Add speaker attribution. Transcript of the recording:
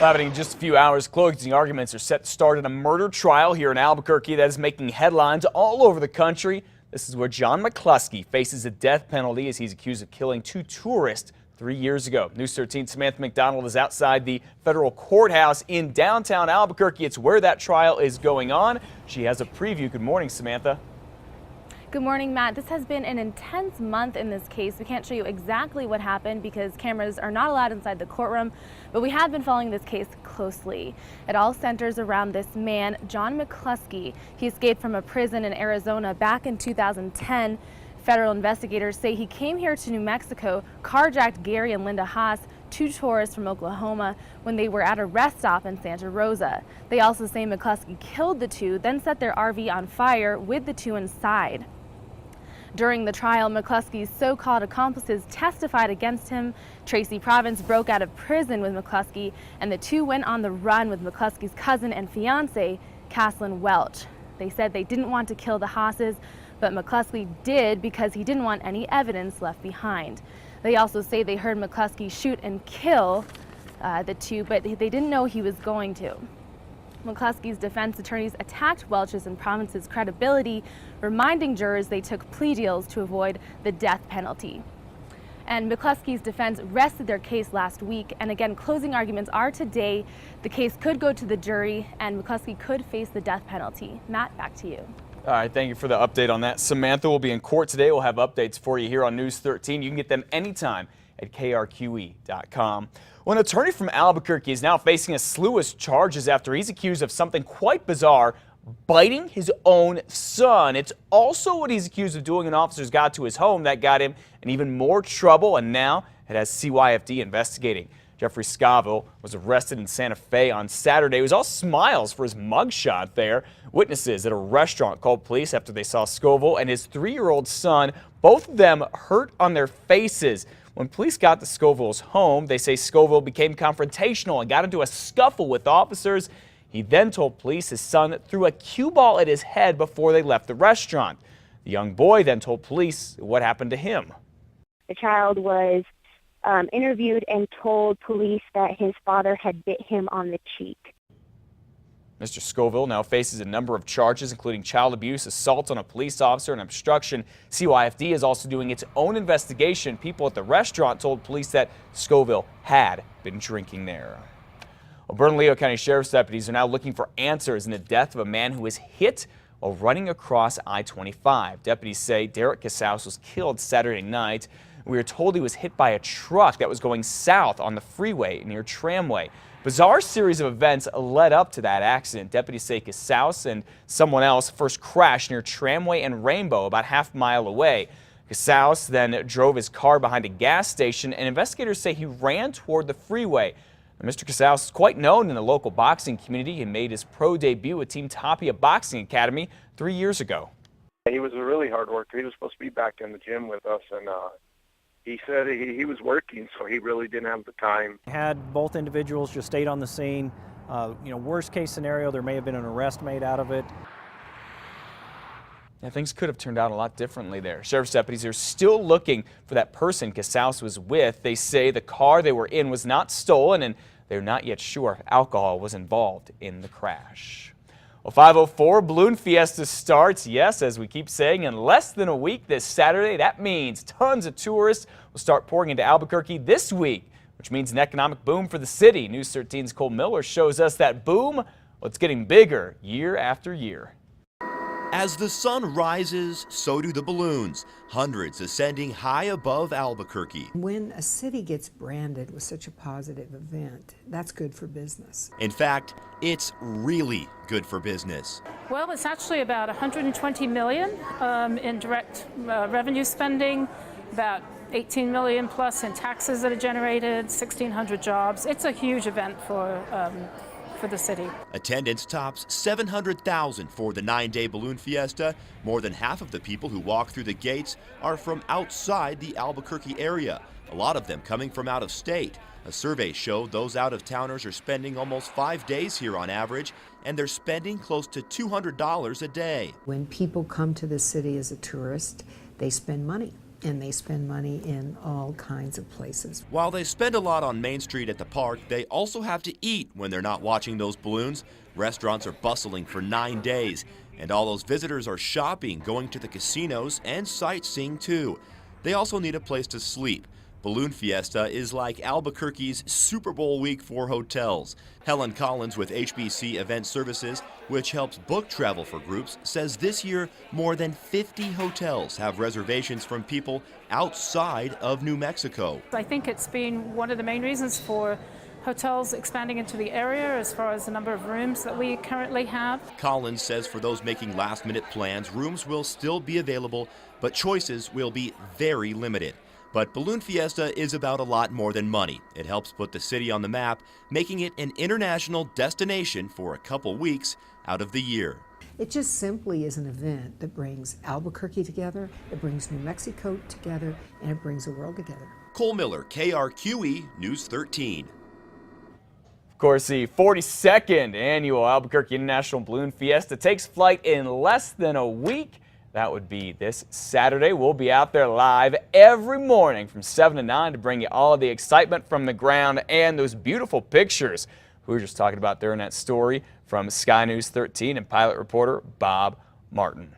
Speaker 1: Happening in just a few hours, closing arguments are set to start in a murder trial here in Albuquerque that is making headlines all over the country. This is where John McCluskey faces a death penalty as he's accused of killing two tourists 3 years ago. News 13's Samantha McDonald is outside the federal courthouse in downtown Albuquerque. It's where that trial is going on. She has a preview. Good morning, Samantha.
Speaker 2: Good morning, Matt. This has been an intense month in this case. We can't show you exactly what happened because cameras are not allowed inside the courtroom, but we have been following this case closely. It all centers around this man, John McCluskey. He escaped from a prison in Arizona back in 2010. Federal investigators say he came here to New Mexico, carjacked Gary and Linda Haas, two tourists from Oklahoma, when they were at a rest stop in Santa Rosa. They also say McCluskey killed the two, then set their RV on fire with the two inside. During the trial, McCluskey's so-called accomplices testified against him. Tracy Province broke out of prison with McCluskey, and the two went on the run with McCluskey's cousin and fiance, Caslin Welch. They said they didn't want to kill the Haases, but McCluskey did because he didn't want any evidence left behind. They also say they heard McCluskey shoot and kill the two, but they didn't know he was going to. McCluskey's defense attorneys attacked Welch's and Province's credibility, reminding jurors they took plea deals to avoid the death penalty. And McCluskey's defense rested their case last week, and again, closing arguments are today. The case could go to the jury, and McCluskey could face the death penalty. Matt, back to you.
Speaker 1: All right, thank you for the update on that. Samantha will be in court today. We'll have updates for you here on News 13. You can get them anytime at KRQE.com. Well, an attorney from Albuquerque is now facing a slew of charges after he's accused of something quite bizarre, biting his own son. It's also what he's accused of doing when officers got to his home that got him in even more trouble, and now it has CYFD investigating. Jeffrey Scoville was arrested in Santa Fe on Saturday. It was all smiles for his mugshot there. Witnesses at a restaurant called police after they saw Scoville and his 3-year-old son, both of them hurt on their faces. When police got to Scoville's home, they say Scoville became confrontational and got into a scuffle with officers. He then told police his son threw a cue ball at his head before they left the restaurant. The young boy then told police what happened to him.
Speaker 3: The child was interviewed and told police that his father had bit him on the cheek.
Speaker 1: Mr. Scoville now faces a number of charges, including child abuse, assault on a police officer, and obstruction. CYFD is also doing its own investigation. People at the restaurant told police that Scoville had been drinking there. Well, Bernalillo County Sheriff's deputies are now looking for answers in the death of a man who was hit while running across I-25. Deputies say Derek Casaus was killed Saturday night. We were told he was hit by a truck that was going south on the freeway near Tramway. Bizarre series of events led up to that accident. Deputies say Casaus and someone else first crashed near Tramway and Rainbow about half a mile away. Casaus then drove his car behind a gas station, and investigators say he ran toward the freeway. Mr. Casaus is quite known in the local boxing community. He made his pro debut at Team Tapia Boxing Academy 3 years ago.
Speaker 4: He was a really hard worker. He was supposed to be back in the gym with us, and he said he was working, so he really didn't have the time.
Speaker 5: Had both individuals just stayed on the scene, worst case scenario, there may have been an arrest made out of it.
Speaker 1: Yeah, things could have turned out a lot differently there. Sheriff's deputies are still looking for that person Casaus was with. They say the car they were in was not stolen, and they're not yet sure if alcohol was involved in the crash. Well, 5:04 Balloon Fiesta starts, yes, as we keep saying, in less than a week this Saturday. That means tons of tourists will start pouring into Albuquerque this week, which means an economic boom for the city. News 13's Cole Miller shows us that boom, well, it's getting bigger year after year.
Speaker 6: As the sun rises, so do the balloons, hundreds ascending high above Albuquerque.
Speaker 7: When a city gets branded with such a positive event, that's good for business.
Speaker 6: In fact, it's really good for business.
Speaker 8: Well, it's actually about 120 million in direct revenue spending, about 18 million plus in taxes that are generated, 1,600 jobs. It's a huge event for the city.
Speaker 6: Attendance tops 700,000 for the 9-day balloon fiesta. More than half of the people who walk through the gates are from outside the Albuquerque area, a lot of them coming from out of state. A survey showed those out-of-towners are spending almost 5 days here on average, and they're spending close to $200 a day.
Speaker 7: When people come to the city as a tourist, they spend money. and they spend money in all kinds of places.
Speaker 6: While they spend a lot on Main Street at the park, they also have to eat when they're not watching those balloons. Restaurants are bustling for 9 days, and all those visitors are shopping, going to the casinos, and sightseeing too. They also need a place to sleep. Balloon Fiesta is like Albuquerque's Super Bowl week for hotels. Helen Collins with HBC Event Services, which helps book travel for groups, says this year more than 50 hotels have reservations from people outside of New Mexico.
Speaker 8: I think it's been one of the main reasons for hotels expanding into the area as far as the number of rooms that we currently have.
Speaker 6: Collins says for those making last-minute plans, rooms will still be available, but choices will be very limited. But Balloon Fiesta is about a lot more than money. It helps put the city on the map, making it an international destination for a couple weeks out of the year.
Speaker 7: It just simply is an event that brings Albuquerque together, it brings New Mexico together, and it brings the world together.
Speaker 6: Cole Miller, KRQE News 13.
Speaker 1: Of course, the 42nd annual Albuquerque International Balloon Fiesta takes flight in less than a week. That would be this Saturday. We'll be out there live every morning from 7 to 9 to bring you all of the excitement from the ground and those beautiful pictures we were just talking about during that story from Sky News 13 and pilot reporter Bob Martin.